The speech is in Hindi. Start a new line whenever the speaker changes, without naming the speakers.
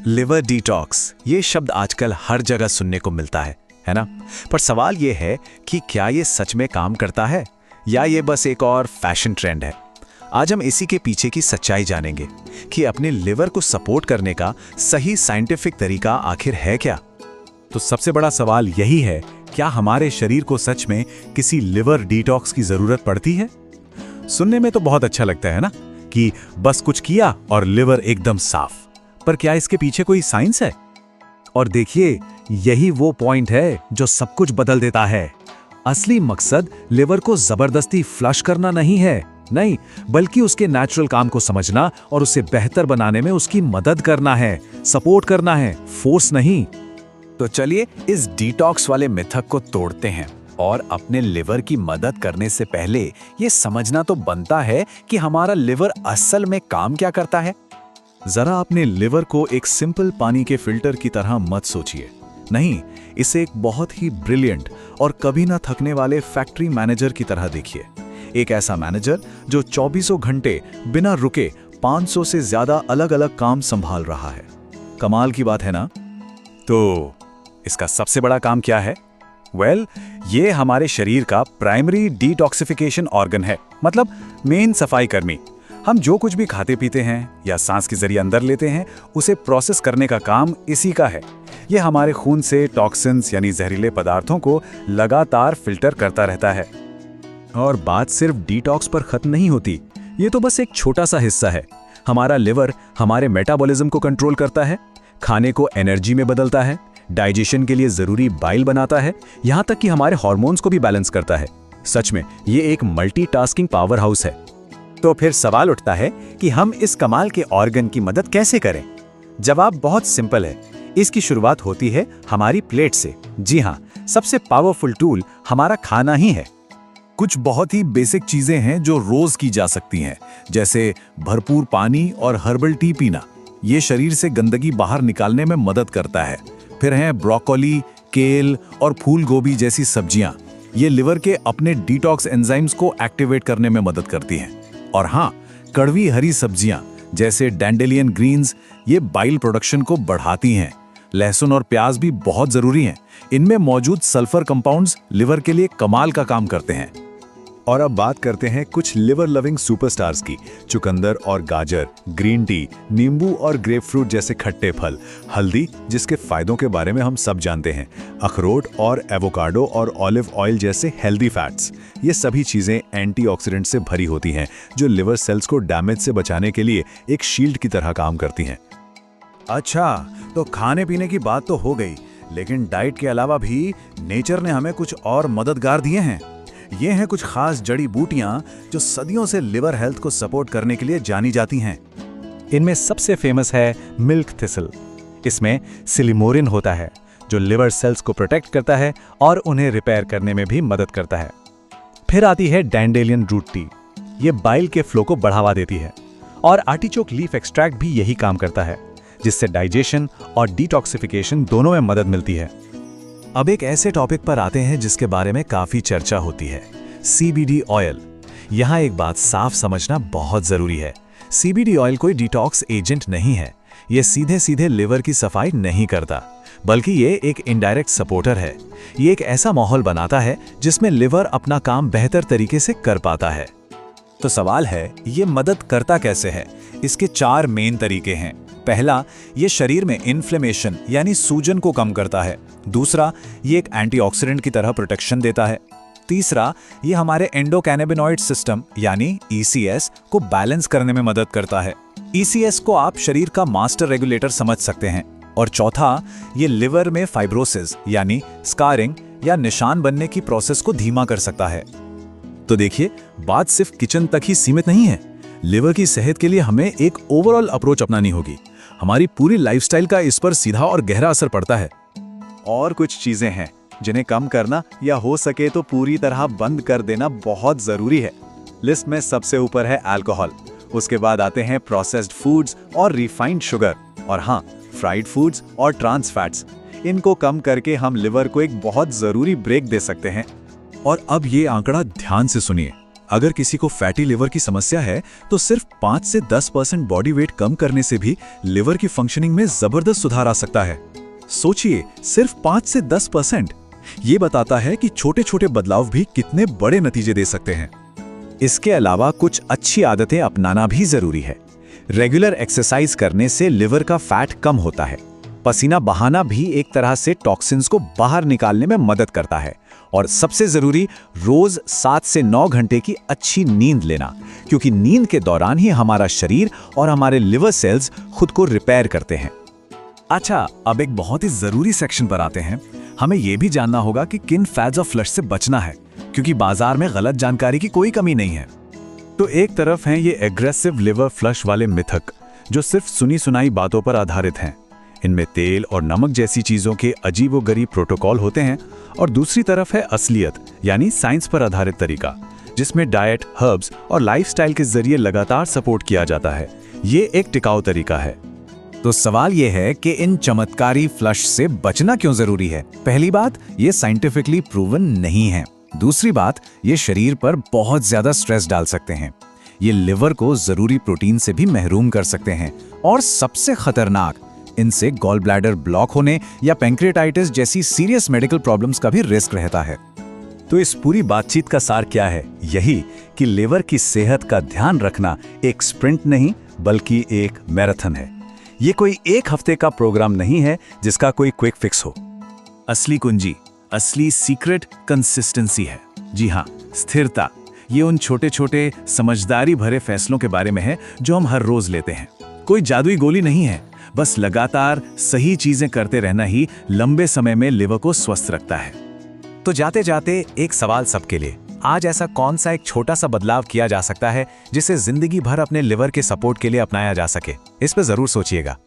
लिवर डिटॉक्स, ये शब्द आजकल हर जगह सुनने को मिलता है ना? पर सवाल ये है कि क्या ये सच में काम करता है या ये बस एक और फैशन ट्रेंड है? आज हम इसी के पीछे की सच्चाई जानेंगे कि अपने लिवर को सपोर्ट करने का सही साइंटिफिक तरीका आखिर है क्या।
तो सबसे बड़ा सवाल यही है, क्या हमारे शरीर को सच में किसी लिवर डिटॉक्स की जरूरत पड़ती है? सुनने में तो बहुत अच्छा लगता है ना कि बस कुछ किया और लिवर एकदम साफ, पर क्या इसके पीछे कोई साइंस है? और देखिए, यही वो पॉइंट है जो सब कुछ बदल देता है। असली मकसद लिवर को जबरदस्ती फ्लश करना नहीं है, नहीं, बल्कि उसके नेचुरल काम को समझना और उसे बेहतर बनाने में उसकी मदद करना है, सपोर्ट करना है, फोर्स नहीं।
तो चलिए इस डिटॉक्स वाले मिथक को तोड़ते हैं और अपने लिवर की मदद करने से पहले ये समझना तो बनता है कि हमारा लिवर असल में काम क्या करता है।
जरा अपने लिवर को एक सिंपल पानी के फिल्टर की तरह मत सोचिए, नहीं, इसे एक बहुत ही ब्रिलियंट और कभी ना थकने वाले फैक्ट्री मैनेजर की तरह देखिए। एक ऐसा मैनेजर जो 24 घंटे बिना रुके 500 से ज्यादा अलग अलग काम संभाल रहा है। कमाल की बात है ना? तो इसका सबसे बड़ा काम क्या है? ये हमारे शरीर का प्राइमरी डिटॉक्सिफिकेशन ऑर्गन है, मतलब मेन सफाई कर्मी। हम जो कुछ भी खाते पीते हैं या सांस के जरिए अंदर लेते हैं, उसे प्रोसेस करने का काम इसी का है। ये हमारे खून से टॉक्सिन्स यानी जहरीले पदार्थों को लगातार फिल्टर करता रहता है। और बात सिर्फ डिटॉक्स पर खत्म नहीं होती, ये तो बस एक छोटा सा हिस्सा है। हमारा लिवर हमारे मेटाबॉलिज्म को कंट्रोल करता है, खाने को एनर्जी में बदलता है, डाइजेशन के लिए जरूरी बाइल बनाता है, यहाँ तक कि हमारे हार्मोन्स को भी बैलेंस करता है। सच में ये एक मल्टीटास्किंग पावर हाउस है।
तो फिर सवाल उठता है कि हम इस कमाल के ऑर्गन की मदद कैसे करें? जवाब बहुत सिंपल है। इसकी शुरुआत होती है हमारी प्लेट से। जी हाँ, सबसे पावरफुल टूल हमारा खाना ही है।
कुछ बहुत ही बेसिक चीजें हैं जो रोज की जा सकती हैं, जैसे भरपूर पानी और हर्बल टी पीना। ये शरीर से गंदगी बाहर निकालने में मदद करता है। फिर हैं ब्रोकोली, केल और फूल गोभी जैसी सब्जियां। ये लिवर के अपने डिटॉक्स एंजाइम्स को एक्टिवेट करने में मदद करती हैं। और हाँ, कड़वी हरी सब्जियां जैसे डैंडेलियन ग्रीन्स, ये बाइल प्रोडक्शन को बढ़ाती हैं। लहसुन और प्याज भी बहुत जरूरी हैं। इनमें मौजूद सल्फर कंपाउंड्स लिवर के लिए कमाल का काम करते हैं। और अब बात करते हैं कुछ लिवर लविंग सुपरस्टार्स की। चुकंदर और गाजर, ग्रीन टी, नींबू और ग्रेपफ्रूट जैसे खट्टे फल, हल्दी जिसके फायदों के बारे में हम सब जानते हैं, अखरोट और एवोकाडो और ऑलिव ऑयल जैसे हेल्दी फैट्स। ये सभी चीजें एंटीऑक्सीडेंट से भरी होती हैं जो लिवर सेल्स को डैमेज से बचाने के लिए एक शील्ड की तरह काम करती हैं। अच्छा, तो खाने पीने की बात तो हो गई, लेकिन डाइट के अलावा भी नेचर ने हमें कुछ और मददगार दिए हैं। ये हैं कुछ खास जड़ी बूटियां जो सदियों से लिवर हेल्थ को सपोर्ट करने के लिए जानी जाती हैं। इनमें सबसे फेमस है मिल्क थिसल। इसमें सिलिमोरिन होता है जो लिवर सेल्स को प्रोटेक्ट करता है और उन्हें रिपेयर करने में भी मदद करता है। फिर आती है डैंडेलियन रूट टी। ये बाइल के फ्लो को बढ़ावा देती है। और आर्टिचोक लीफ एक्सट्रैक्ट भी यही काम करता है, जिससे डाइजेशन और डिटॉक्सिफिकेशन दोनों में मदद मिलती है। अब एक ऐसे टॉपिक पर आते हैं जिसके बारे में काफी चर्चा होती है, CBD ऑयल। यहाँ एक बात साफ समझना बहुत जरूरी है। CBD ऑयल कोई डिटॉक्स एजेंट नहीं है। ये सीधे सीधे लिवर की सफाई नहीं करता, बल्कि ये एक इनडायरेक्ट सपोर्टर है। ये एक ऐसा माहौल बनाता है जिसमें लिवर अपना काम बेहतर तरीके से कर पाता है।
तो सवाल है, ये मदद करता कैसे है? इसके 4 मेन तरीके हैं। पहला, ये शरीर में इन्फ्लेमेशन यानी सूजन को कम करता है। दूसरा, ये एक एंटीऑक्सीडेंट की तरह प्रोटेक्शन देता है। तीसरा, ये हमारे एंडोकैनाबिनॉइड सिस्टम यानी ECS को बैलेंस करने में मदद करता है। ECS को आप शरीर का मास्टर रेगुलेटर समझ सकते हैं। और चौथा, ये लिवर में फाइब्रोसिस यानी स्कारिंग या निशान बनने की प्रोसेस को धीमा कर सकता है।
तो देखिए, बात सिर्फ किचन तक ही सीमित नहीं है। लिवर की सेहत के लिए हमें एक ओवरऑल अप्रोच अपनानी होगी। हमारी पूरी लाइफस्टाइल का इस पर सीधा और गहरा असर पड़ता है।
और कुछ चीजें हैं जिन्हें कम करना या हो सके तो पूरी तरह बंद कर देना बहुत जरूरी है। लिस्ट में सबसे ऊपर है अल्कोहल, उसके बाद आते हैं प्रोसेस्ड फूड्स और रिफाइंड शुगर, और हाँ, फ्राइड फूड्स और ट्रांस फैट्स। इनको कम करके हम लिवर को एक बहुत जरूरी ब्रेक दे सकते हैं।
और अब ये आंकड़ा ध्यान से सुनिए,
अगर किसी को फैटी लिवर की समस्या है तो सिर्फ 5 से 10% बॉडी वेट कम करने से भी लिवर की फंक्शनिंग में जबरदस्त सुधार आ सकता है। सोचिए, सिर्फ 5 से 10%। ये बताता है कि छोटे छोटे बदलाव भी कितने बड़े नतीजे दे सकते हैं।
इसके अलावा कुछ अच्छी आदतें अपनाना भी जरूरी है। रेगुलर एक्सरसाइज करने से लिवर का फैट कम होता है। पसीना बहाना भी एक तरह से टॉक्सिन्स को बाहर निकालने में मदद करता है। और सबसे जरूरी, रोज 7 से 9 घंटे की अच्छी नींद लेना, क्योंकि नींद के दौरान ही हमारा शरीर और हमारे लिवर सेल्स खुद को रिपेयर करते हैं।
अच्छा, अब एक बहुत ही जरूरी सेक्शन पर आते हैं। हमें यह भी जानना होगा कि किन फैट्स और फ्लश से बचना है, क्योंकि बाजार में गलत जानकारी की कोई कमी नहीं है।
तो एक तरफ हैं ये एग्रेसिव लिवर फ्लश वाले मिथक, जो सिर्फ सुनी सुनाई बातों पर आधारित हैं। इनमें तेल और नमक जैसी चीजों के अजीबोगरीब प्रोटोकॉल होते हैं। और दूसरी तरफ है असलियत, यानी साइंस पर आधारित तरीका, जिसमें डाइट, हर्ब्स और लाइफस्टाइल के जरिए लगातार सपोर्ट किया जाता है। ये एक टिकाऊ तरीका है।
तो सवाल यह है कि इन चमत्कारी फ्लश से बचना क्यों जरूरी है। पहली बात, ये साइंटिफिकली प्रूवन नहीं है। दूसरी बात, ये शरीर पर बहुत ज्यादा स्ट्रेस डाल सकते हैं। ये लिवर को जरूरी प्रोटीन से भी महरूम कर सकते हैं। और सबसे खतरनाक, इनसे गॉल ब्लैडर ब्लॉक होने या पैंक्रियाटाइटिस जैसी सीरियस मेडिकल प्रॉब्लम्स का भी रिस्क रहता है।
तो इस पूरी बातचीत का सार क्या है? यही कि लिवर की सेहत का ध्यान रखना एक स्प्रिंट नहीं, बल्कि एक मैराथन है। ये कोई एक हफ्ते का प्रोग्राम नहीं है जिसका कोई क्विक फिक्स हो।
असली कुंजी, असली सीक्रेट कंसिस्टेंसी है। जी हाँ, स्थिरता। ये उन छोटे छोटे समझदारी भरे फैसलों के बारे में है जो हम हर रोज लेते हैं। कोई जादुई गोली नहीं है, बस लगातार सही चीजें करते रहना ही लंबे समय में लिवर को स्वस्थ रखता है।
तो जाते जाते एक सवाल सबके लिए, आज ऐसा कौन सा एक छोटा सा बदलाव किया जा सकता है जिसे जिंदगी भर अपने लिवर के सपोर्ट के लिए अपनाया जा सके? इस पर जरूर सोचिएगा।